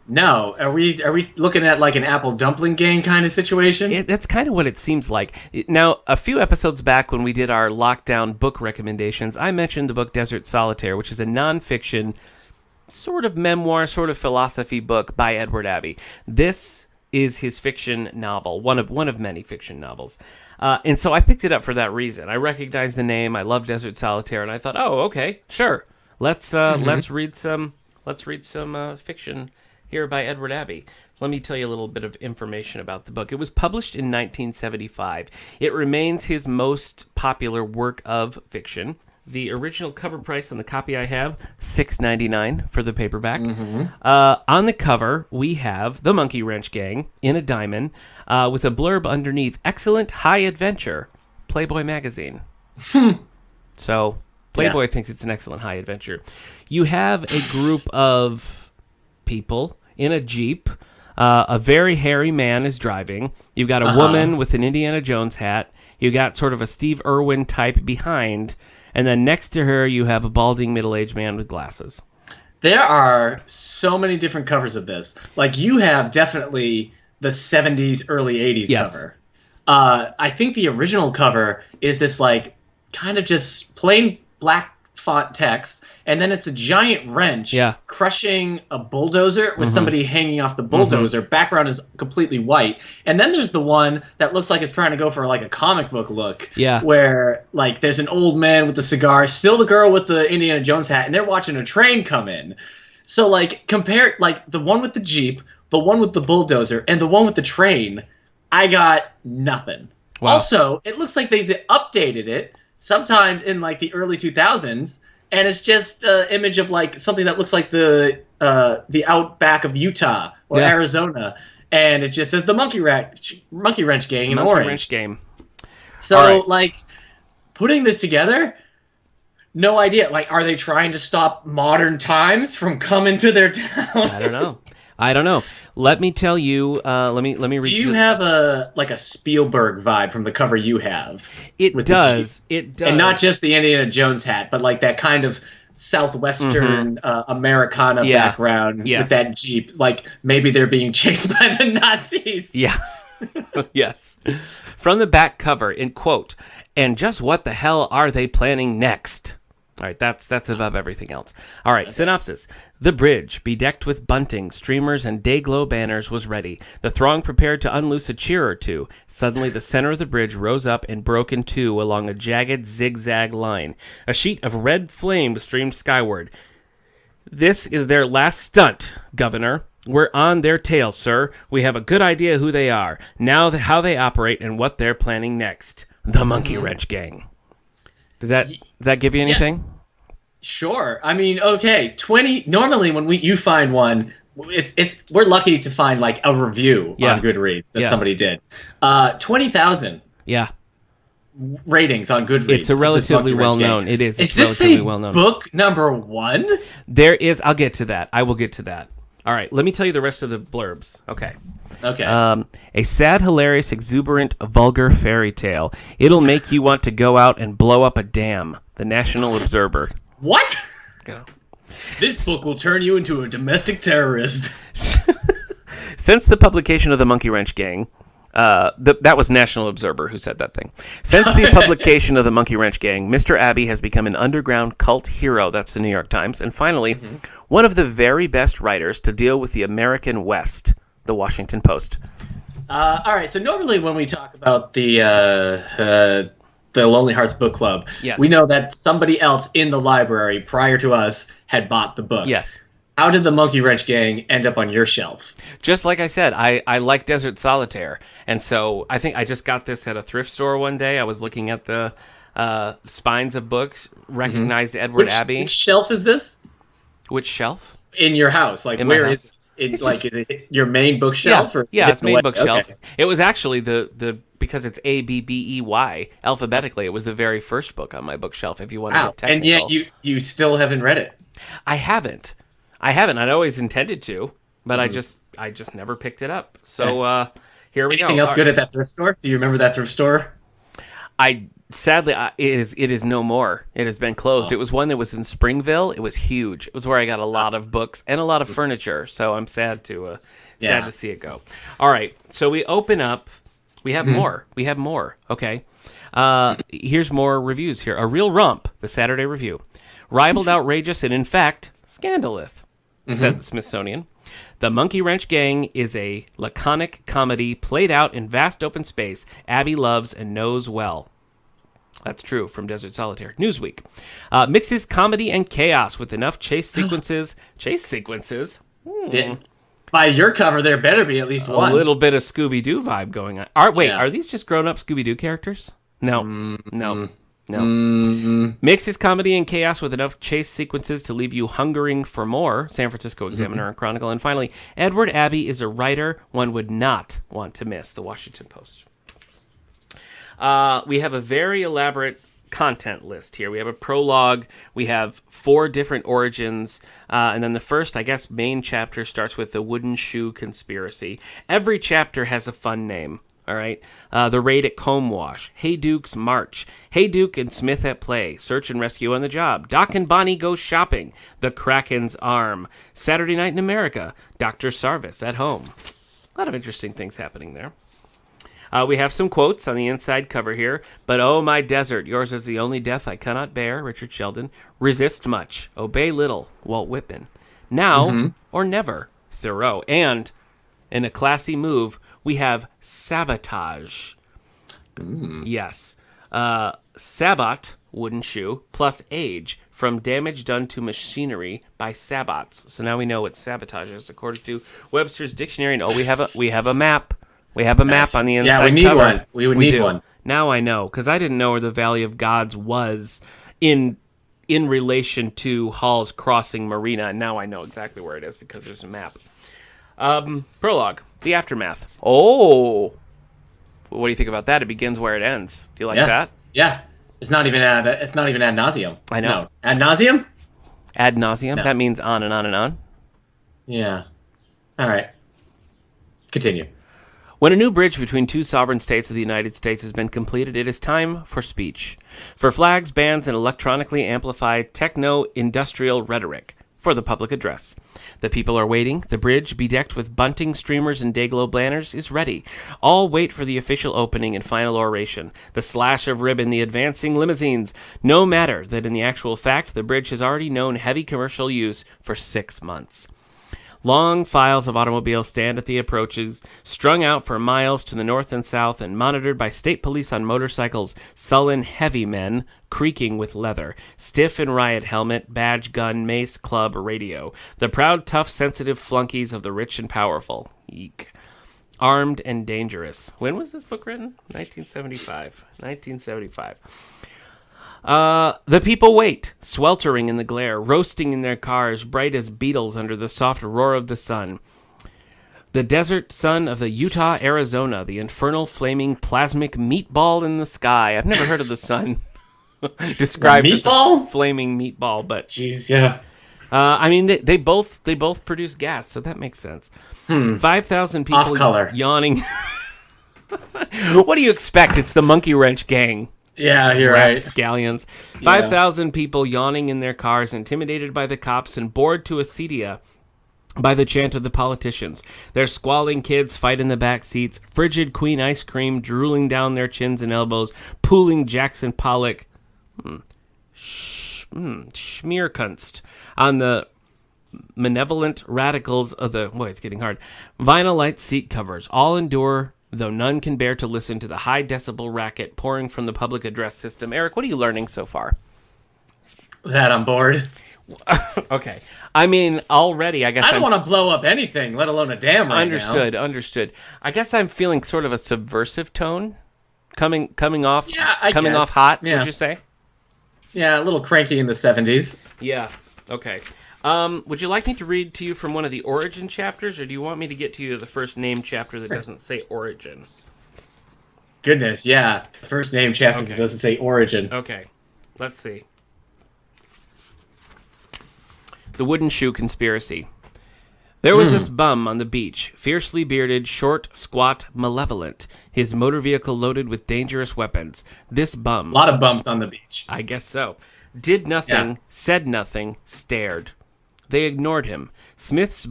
No. Are we looking at like an apple dumpling gang kind of situation? That's kind of what it seems like. Now, a few episodes back when we did our lockdown book recommendations, I mentioned the book Desert Solitaire, which is a nonfiction sort of memoir, sort of philosophy book by Edward Abbey. This is his fiction novel, one of many fiction novels. And so I picked it up for that reason. I recognized the name. I love Desert Solitaire, and I thought, oh, okay, sure. Let's read some fiction here by Edward Abbey. Let me tell you a little bit of information about the book. It was published in 1975. It remains his most popular work of fiction. The original cover price on the copy I have, $6.99 for the paperback. On the cover, we have the Monkey Wrench Gang in a diamond with a blurb underneath, "Excellent High Adventure, Playboy Magazine." So Playboy thinks it's an excellent high adventure. You have a group of people in a Jeep. A very hairy man is driving. You've got a woman with an Indiana Jones hat. You got sort of a Steve Irwin type behind. And then next to her, you have a balding middle-aged man with glasses. There are so many different covers of this. Like, you have definitely the 70s, early 80s cover. I think the original cover is this, like, kind of just plain black font text, and then it's a giant wrench crushing a bulldozer with somebody hanging off the bulldozer. Background is completely white. And then there's the one that looks like it's trying to go for, like, a comic book look. Yeah. Where, like, there's an old man with a cigar, still the girl with the Indiana Jones hat, and they're watching a train come in. So, like, compare, like, the one with the Jeep, the one with the bulldozer, and the one with the train, I got nothing. Wow. Also, it looks like they updated it sometimes in, like, the early 2000s, and it's just an image of, like, something that looks like the outback of Utah or Arizona, and it just says the Monkey Wrench Gang in orange. Monkey Wrench Gang. So, like, putting this together, no idea. Like, are they trying to stop modern times from coming to their town? I don't know. Let me tell you. Let me read. Do you have a Spielberg vibe from the cover you have? It does. It does. And not just the Indiana Jones hat, but like that kind of southwestern Americana background with that Jeep. Like maybe they're being chased by the Nazis. Yeah. Yes. From the back cover, in quote, "And just what the hell are they planning next?" All right, that's above everything else. All right, synopsis. The bridge, bedecked with bunting, streamers, and day-glow banners, was ready. The throng prepared to unloose a cheer or two. Suddenly, the center of the bridge rose up and broke in two along a jagged zigzag line. A sheet of red flame streamed skyward. "This is their last stunt, Governor. We're on their tail, sir. We have a good idea who they are, now how they operate, and what they're planning next. The Monkey Wrench Gang." Does that give you anything? Yeah. Sure. I mean, okay, 20. Normally, when you find one, we're lucky to find like a review on Goodreads that somebody did. 20,000. Yeah. Ratings on Goodreads. It's a relatively well known. It is. Is this a book number one? There is. I'll get to that. I will get to that. All right, let me tell you the rest of the blurbs. Okay. A sad, hilarious, exuberant, vulgar fairy tale. It'll make you want to go out and blow up a dam. The National Observer. What? This book will turn you into a domestic terrorist. Since the publication of the Monkey Wrench Gang, that was National Observer who said that thing. Since the publication of the Monkey Wrench Gang, Mr. Abbey has become an underground cult hero. That's the New York Times. And finally, one of the very best writers to deal with the American West, the Washington Post. All right. So normally when we talk about the Lonely Hearts Book Club, we know that somebody else in the library prior to us had bought the book. Yes. How did the Monkey Wrench Gang end up on your shelf? Just like I said, I like Desert Solitaire. And so I think I just got this at a thrift store one day. I was looking at the spines of books, recognized Edward Abbey. Which shelf is this? Which shelf? In your house. Like, where is it? Is it your main bookshelf? Yeah, it's main bookshelf. Okay. It was actually the because it's ABBEY alphabetically. It was the very first book on my bookshelf, if you want to get technical. And yet you still haven't read it. I haven't. I'd always intended to, but I just never picked it up. So here we go. Anything else good at that thrift store? Do you remember that thrift store? Sadly, it is no more. It has been closed. It was one that was in Springville. It was huge. It was where I got a lot of books and a lot of furniture. So I'm sad to see it go. All right, so we open up. We have more. We have more. Okay. Here's more reviews here. A Real Romp, the Saturday Review. Ribald, outrageous, and in fact, scandalous, said the Smithsonian. The Monkey Wrench Gang is a laconic comedy played out in vast open space Abbey loves and knows well. That's true from Desert Solitaire. Newsweek. Mixes comedy and chaos with enough chase sequences. By your cover, there better be at least one. A little bit of Scooby-Doo vibe going on. Are these just grown-up Scooby-Doo characters? No. Mixes comedy and chaos with enough chase sequences to leave you hungering for more. San Francisco Examiner and Chronicle. And finally, Edward Abbey is a writer one would not want to miss. The Washington Post. We have a very elaborate content list here. We have a prologue. We have 4 different origins. And then the first, I guess, main chapter starts with the Wooden Shoe Conspiracy. Every chapter has a fun name. All right. The Raid at Comb Wash. Hey Duke's March. Hey Duke and Smith at Play. Search and Rescue on the Job. Doc and Bonnie Go Shopping. The Kraken's Arm. Saturday Night in America. Dr. Sarvis at Home. A lot of interesting things happening there. We have some quotes on the inside cover here. But oh, my desert, yours is the only death I cannot bear. Richard Sheldon. Resist much. Obey little. Walt Whitman. Now or never. Thoreau. And in a classy move, we have sabotage. Yes. Sabot, wooden shoe, plus age, from damage done to machinery by sabots. So now we know what sabotage is, according to Webster's Dictionary. And we have a map. We have a map on the inside cover. Yeah, we need one. We would need one. Now I know, because I didn't know where the Valley of Gods was in relation to Hall's Crossing Marina. And now I know exactly where it is because there's a map. Prologue. The aftermath. Oh, what do you think about that? It begins where it ends. Do you like that? Yeah, it's not even ad nauseum. I know. No. Ad nauseum. Ad nauseum. No. That means on and on and on. Yeah. All right. Continue. When a new bridge between 2 sovereign states of the United States has been completed, it is time for speech, for flags, bands, and electronically amplified techno-industrial rhetoric. For the public address. The people are waiting. The bridge, bedecked with bunting, streamers, and day-glow banners, is ready. All wait for the official opening and final oration. The slash of ribbon, the advancing limousines. No matter that in the actual fact, the bridge has already known heavy commercial use for 6 months. Long files of automobiles stand at the approaches, strung out for miles to the north and south and monitored by state police on motorcycles, sullen, heavy men, creaking with leather, stiff in riot helmet, badge, gun, mace, club, radio. The proud, tough, sensitive flunkies of the rich and powerful. Eek. Armed and dangerous. When was this book written? 1975. 1975. The people wait, sweltering in the glare, roasting in their cars, bright as beetles under the soft roar of the sun. The desert sun of the Utah, Arizona, the infernal, flaming, plasmic meatball in the sky. I've never heard of the sun described as a flaming meatball, but jeez, yeah. I mean, they both produce gas, so that makes sense. 5,000 people off-color. Yawning. What do you expect? It's the Monkey Wrench Gang. Yeah, you're right. Scallions. 5,000 people yawning in their cars, intimidated by the cops and bored to acedia by the chant of the politicians. Their squalling kids fight in the back seats, frigid queen ice cream drooling down their chins and elbows, pooling Jackson Pollock schmierkunst on the malevolent radicals of the... Boy, it's getting hard. Vinyl light seat covers. All endure... though none can bear to listen to the high decibel racket pouring from the public address system. Eric, what are you learning so far? That I'm bored. Okay. I mean, already, I guess I don't want to blow up anything, let alone a dam right now. Understood. I guess I'm feeling sort of a subversive tone coming off off hot, would you say? Yeah, a little cranky in the 70s. Yeah, okay. Would you like me to read to you from one of the origin chapters, or do you want me to get to you the first name chapter that doesn't say origin? Goodness, yeah. First name chapter that doesn't say origin. Okay, let's see. The Wooden Shoe Conspiracy. There was this bum on the beach, fiercely bearded, short, squat, malevolent, his motor vehicle loaded with dangerous weapons. This bum... A lot of bumps on the beach. I guess so. Did nothing, said nothing, stared. They ignored him. Smith's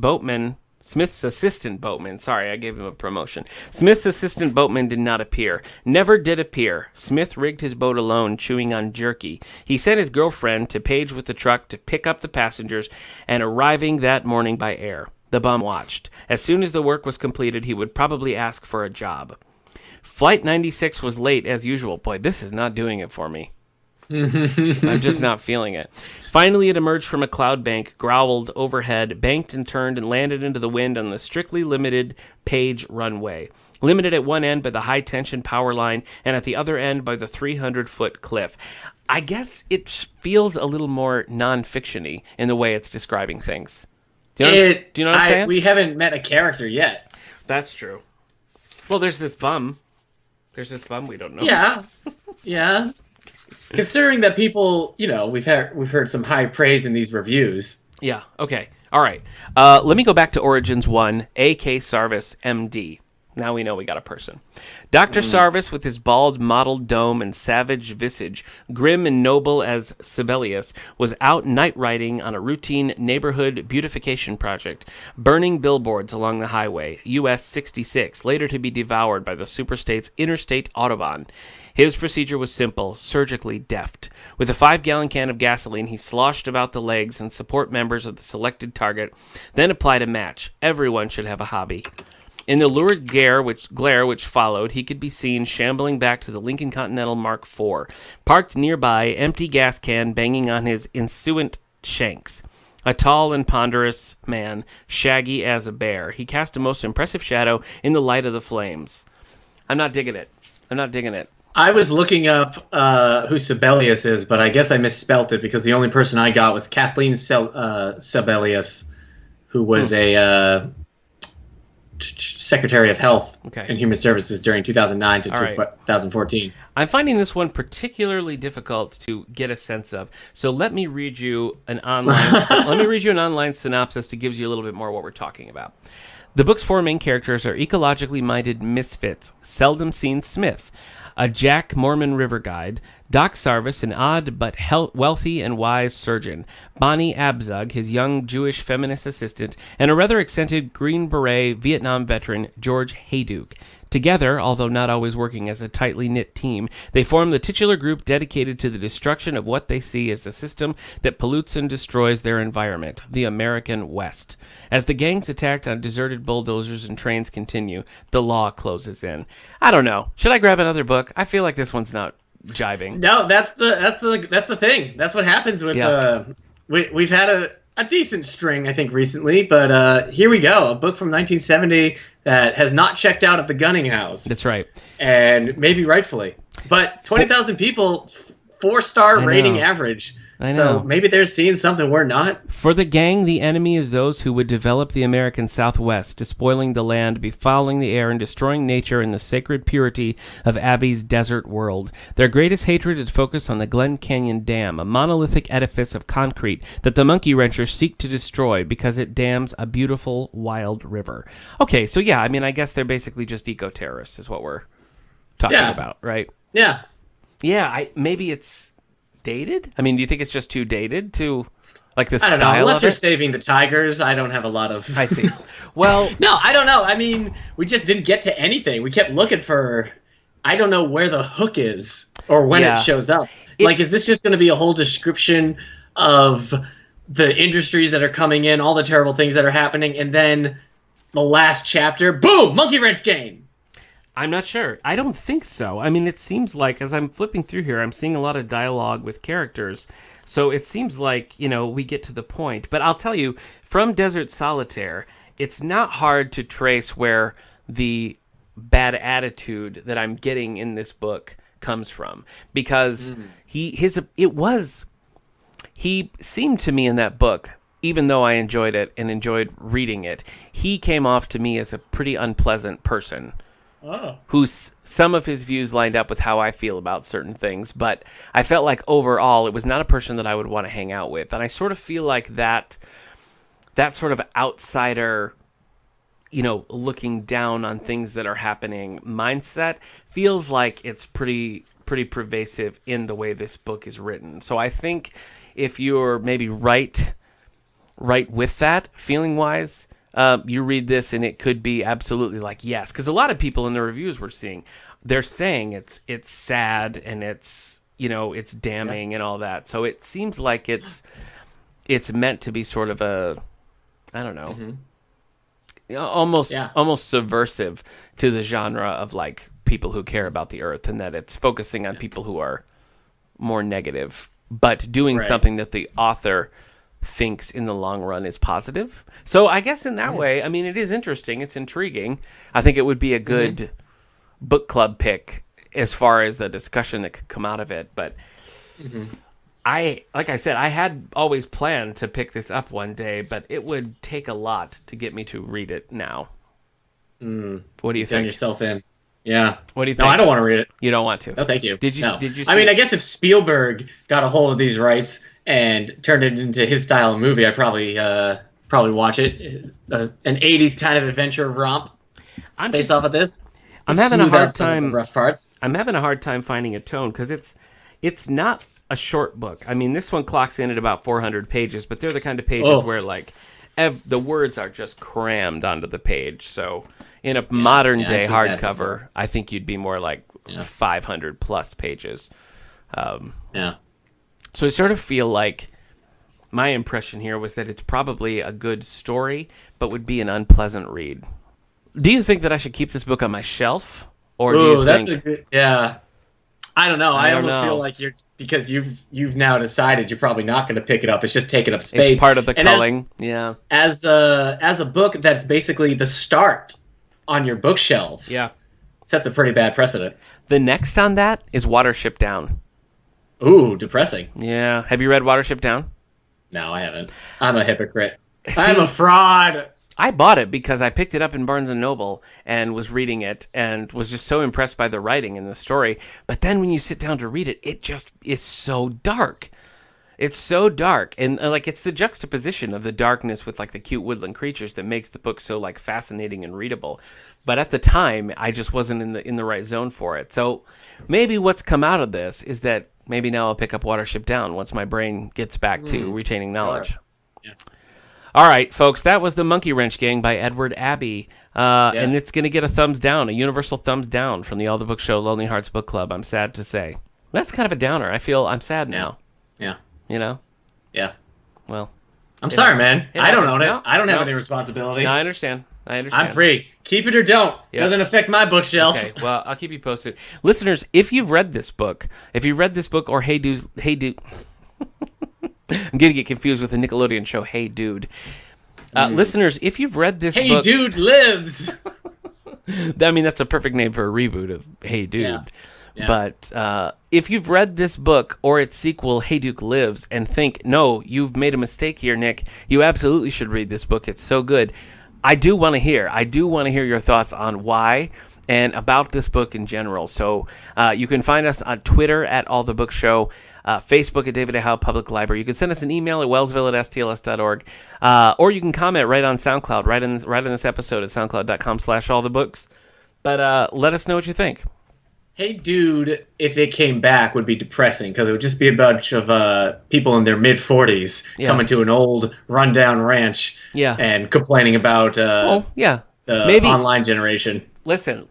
assistant boatman, sorry, I gave him a promotion. Smith's assistant boatman did not appear. Never did appear. Smith rigged his boat alone, chewing on jerky. He sent his girlfriend to Page with the truck to pick up the passengers, and arriving that morning by air. The bum watched. As soon as the work was completed, he would probably ask for a job. Flight 96 was late, as usual. Boy, this is not doing it for me. I'm just not feeling it. Finally, it emerged from a cloud bank, growled overhead, banked and turned, and landed into the wind on the strictly limited Page runway. Limited at one end by the high-tension power line, and at the other end by the 300-foot cliff. I guess it feels a little more non-fiction-y in the way it's describing things. Do you know what I'm saying? We haven't met a character yet. That's true. Well, there's this bum. There's this bum we don't know. Yeah. Yeah. Considering that people, we've heard some high praise in these reviews. Yeah. Okay. All right. Let me go back to Origins 1, A.K. Sarvis, M.D. Now we know we got a person. Dr. Sarvis, with his bald mottled dome and savage visage, grim and noble as Sibelius, was out night riding on a routine neighborhood beautification project, burning billboards along the highway, US 66, later to be devoured by the superstate's interstate Autobahn. His procedure was simple, surgically deft. With a 5-gallon can of gasoline, he sloshed about the legs and support members of the selected target, then applied a match. Everyone should have a hobby. In the lurid glare which followed, he could be seen shambling back to the Lincoln Continental Mark IV, parked nearby, empty gas can banging on his insuant shanks. A tall and ponderous man, shaggy as a bear, he cast a most impressive shadow in the light of the flames. I'm not digging it. I was looking up who Sibelius is, but I guess I misspelt it because the only person I got was Kathleen Sibelius, who was a Secretary of Health and Human Services during 2009 to 2014. I'm finding this one particularly difficult to get a sense of. So let me read you an online synopsis that gives you a little bit more what we're talking about. The book's 4 main characters are ecologically minded misfits, seldom seen Smith, a Jack Mormon river guide, Doc Sarvis, an odd but wealthy and wise surgeon, Bonnie Abzug, his young Jewish feminist assistant, and a rather accented Green Beret Vietnam veteran, George Hayduke. Together, although not always working as a tightly knit team, they form the titular group dedicated to the destruction of what they see as the system that pollutes and destroys their environment, the American West. As the gangs attacked on deserted bulldozers and trains continue, the law closes in. I don't know. Should I grab another book? I feel like this one's not jibing. No, that's the thing. That's what happens with we've had a decent string, I think, recently, but here we go. A book from 1970 that has not checked out at the Gunning House. That's right. And maybe rightfully. But 20,000 people, 4-star rating average. I know. So maybe they're seeing something we're not. For the gang, the enemy is those who would develop the American Southwest, despoiling the land, befouling the air, and destroying nature in the sacred purity of Abbey's desert world. Their greatest hatred is focused on the Glen Canyon Dam, a monolithic edifice of concrete that the monkey wrenchers seek to destroy because it dams a beautiful, wild river. Okay, so yeah, I mean, I guess they're basically just eco-terrorists is what we're talking about, right? Yeah. Yeah, maybe it's dated? I mean, do you think it's just too dated to, like, the I don't style know. Unless of they're it? saving the tigers, I don't have a lot of... I see. Well... No, I don't know. I mean, we just didn't get to anything. We kept looking for... I don't know where the hook is or when it shows up. Is this just going to be a whole description of the industries that are coming in, all the terrible things that are happening, and then the last chapter, boom, monkey wrench game? I'm not sure. I don't think so. I mean, it seems like, as I'm flipping through here, I'm seeing a lot of dialogue with characters. So it seems like, we get to the point. But I'll tell you, from Desert Solitaire, it's not hard to trace where the bad attitude that I'm getting in this book comes from. Because he seemed to me in that book, even though I enjoyed it and enjoyed reading it, he came off to me as a pretty unpleasant person. Whose some of his views lined up with how I feel about certain things, but I felt like overall it was not a person that I would want to hang out with. And I sort of feel like that sort of outsider, looking down on things that are happening mindset feels like it's pretty pervasive in the way this book is written. So I think if you're maybe right with that feeling wise, you read this and it could be absolutely like, yes. Because a lot of people in the reviews they're saying it's sad and it's, it's damning and all that. So it seems like it's meant to be sort of a, I don't know, almost subversive to the genre of like people who care about the earth, and that it's focusing on people who are more negative, but doing something that the author thinks in the long run is positive. So I guess in that way, I mean, it is interesting. It's intriguing. I think it would be a good book club pick as far as the discussion that could come out of it. But like I said, I had always planned to pick this up one day, but it would take a lot to get me to read it now. What do you think? Done yourself in. Yeah. What do you think? No, I don't want to read it. You don't want to? No, thank you. Did you? No. Did you? See I mean, I guess if Spielberg got a hold of these rights and turned it into his style of movie, I'd probably watch it. An '80s kind of adventure romp based off of this. I'm having a hard time. Rough parts. I'm having a hard time finding a tone because it's not a short book. I mean, this one clocks in at about 400 pages, but they're the kind of pages where like the words are just crammed onto the page. So in a modern day hardcover, I think you'd be more like 500 plus pages. So I sort of feel like my impression here was that it's probably a good story, but would be an unpleasant read. Do you think that I should keep this book on my shelf, or do you think? That's a good. Yeah, I don't know. I almost feel like because you've now decided you're probably not going to pick it up. It's just taking up space. It's part of the culling. As a book that's basically the start on your bookshelf. Yeah, sets a pretty bad precedent. The next on that is Watership Down. Ooh, depressing. Yeah. Have you read Watership Down? No, I haven't. I'm a hypocrite. I'm a fraud. I bought it because I picked it up in Barnes & Noble and was reading it and was just so impressed by the writing and the story. But then when you sit down to read it, it just is so dark. It's so dark. And like it's the juxtaposition of the darkness with like the cute woodland creatures that makes the book so like fascinating and readable. But at the time, I just wasn't in the right zone for it. So maybe what's come out of this is that maybe now I'll pick up Watership Down once my brain gets back to retaining knowledge. Sure. Yeah. All right, folks, that was The Monkey Wrench Gang by Edward Abbey. And it's going to get a thumbs down, a universal thumbs down from the All the Book Show Lonely Hearts Book Club, I'm sad to say. That's kind of a downer. I feel I'm sad now. Yeah. You know? Yeah. Well. I'm sorry, man. I don't own it. No, I don't have any responsibility. No, I understand. I'm free. Keep it or don't. Yep. Doesn't affect my bookshelf. Okay, well, I'll keep you posted. Listeners, if you've read this book, or Hey Dude... I'm going to get confused with the Nickelodeon show, Hey Dude. Listeners, if you've read this book... Hey Dude Lives! I mean, that's a perfect name for a reboot of Hey Dude. Yeah. Yeah. But if you've read this book or its sequel, Hey Dude Lives, and think, no, you've made a mistake here, Nick, you absolutely should read this book. It's so good. I do want to hear your thoughts on why and about this book in general. So you can find us on Twitter at All the Book Show, Facebook at David A. Howe Public Library. You can send us an email at wellsville@stls.org, or you can comment right on SoundCloud, right in this episode at soundcloud.com/allthebooks. But let us know what you think. Hey Dude, if it came back, would be depressing because it would just be a bunch of people in their mid-40s coming to an old, rundown ranch and complaining about the online generation. Listen,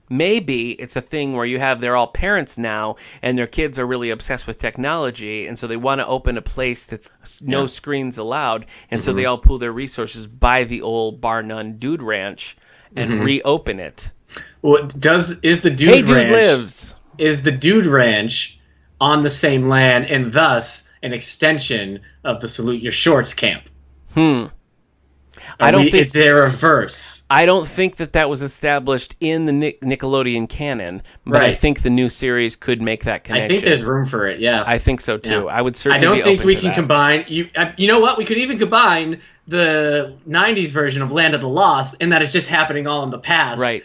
maybe it's a thing where they're all parents now and their kids are really obsessed with technology, and so they want to open a place that's no screens allowed, and so they all pool their resources, buy the old bar none dude ranch, and reopen it. Well, is the Dude Ranch on the same land and thus an extension of the Salute Your Shorts camp? Is there a verse? I don't think that was established in the Nickelodeon canon, but I think the new series could make that connection. I think there's room for it, yeah. I think so, too. Yeah. I would certainly be open to that. I don't think we can combine... You know what? We could even combine the 90s version of Land of the Lost, and that is just happening all in the past. Right.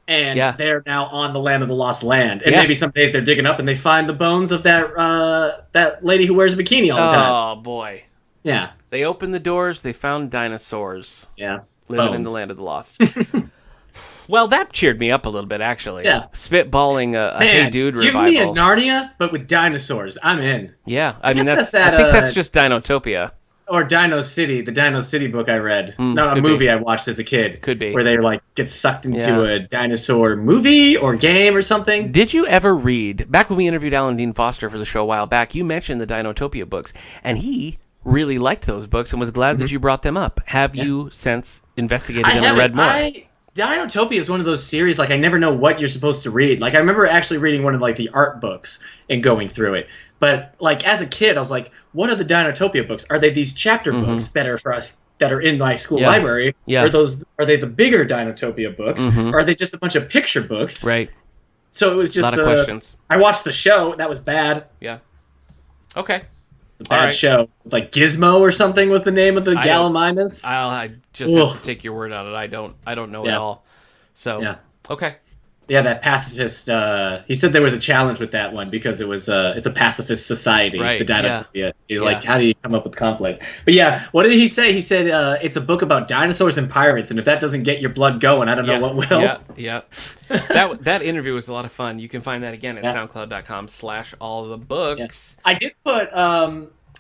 And they're now on the Land of the Lost land. And maybe some days they're digging up and they find the bones of that lady who wears a bikini all the time. Oh, boy. Yeah. They opened the doors, they found dinosaurs. Yeah. Living in the Land of the Lost. Well, that cheered me up a little bit, actually. Yeah. Spitballing a Hey Dude revival. Give me a Narnia, but with dinosaurs. I'm in. Yeah. I mean, I think that's just Dinotopia. Or Dino City, the Dino City book I read. Not a movie I watched as a kid. Could be. Where they get sucked into a dinosaur movie or game or something. Did you ever read, back when we interviewed Alan Dean Foster for the show a while back, you mentioned the Dinotopia books, and he really liked those books and was glad that you brought them up. Have you since investigated them and read more? Dinotopia is one of those series, I never know what you're supposed to read. I remember actually reading one of, the art books and going through it. But, as a kid, I was like, what are the Dinotopia books? Are they these chapter books that are for us, that are in my school library? Yeah. Are they the bigger Dinotopia books? Or are they just a bunch of picture books? Right. So it was just a lot of questions. I watched the show. That was bad. Yeah. Okay. The bad show. Gizmo or something was the name of the Gallimimus. I just have to take your word on it. I don't know at all. So, okay. Yeah, that pacifist. He said there was a challenge with that one because it's a pacifist society, right, the Dinotopia. He's like, how do you come up with conflict? But yeah, what did he say? He said it's a book about dinosaurs and pirates, and if that doesn't get your blood going, I don't know what will. Yeah. That interview was a lot of fun. You can find that again at soundcloud.com/allthebooks. I did put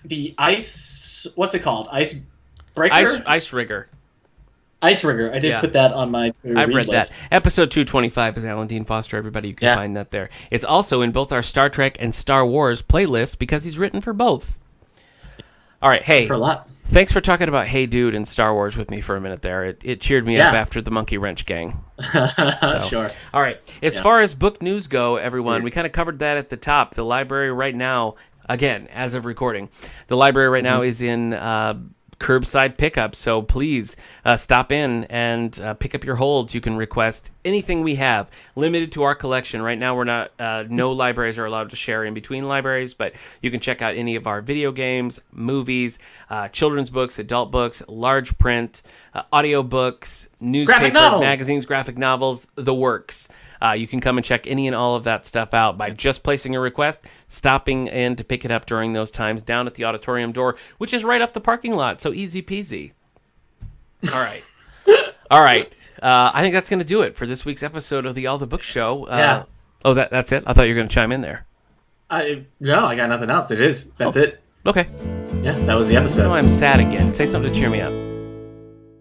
the ice. What's it called? Ice breaker. Ice rigger. Ice Rigger. I did put that on my I've read list. that. Episode 225 is Alan Dean Foster. Everybody, you can find that there. It's also in both our Star Trek and Star Wars playlists because he's written for both. All right, hey. For a lot. Thanks for talking about Hey Dude and Star Wars with me for a minute there. It cheered me up after the Monkey Wrench gang. Sure. All right. As far as book news go, everyone, we kind of covered that at the top. The library right now, again, as of recording, the library right now is in curbside pickup, so please stop in and pick up your holds. You can request anything we have, limited to our collection. Right now we're not, no libraries are allowed to share in between libraries, but you can check out any of our video games, movies, children's books, adult books, large print, audio books, newspaper, magazines, graphic novels, the works. You can come and check any and all of that stuff out by just placing a request, stopping in to pick it up during those times down at the auditorium door, which is right off the parking lot. So easy peasy. All right. All right. I think that's going to do it for this week's episode of the All the Books Show. Oh, that's it? I thought you were going to chime in there. No, I got nothing else. That's it. Okay. Yeah, that was the episode. Now I'm sad again. Say something to cheer me up.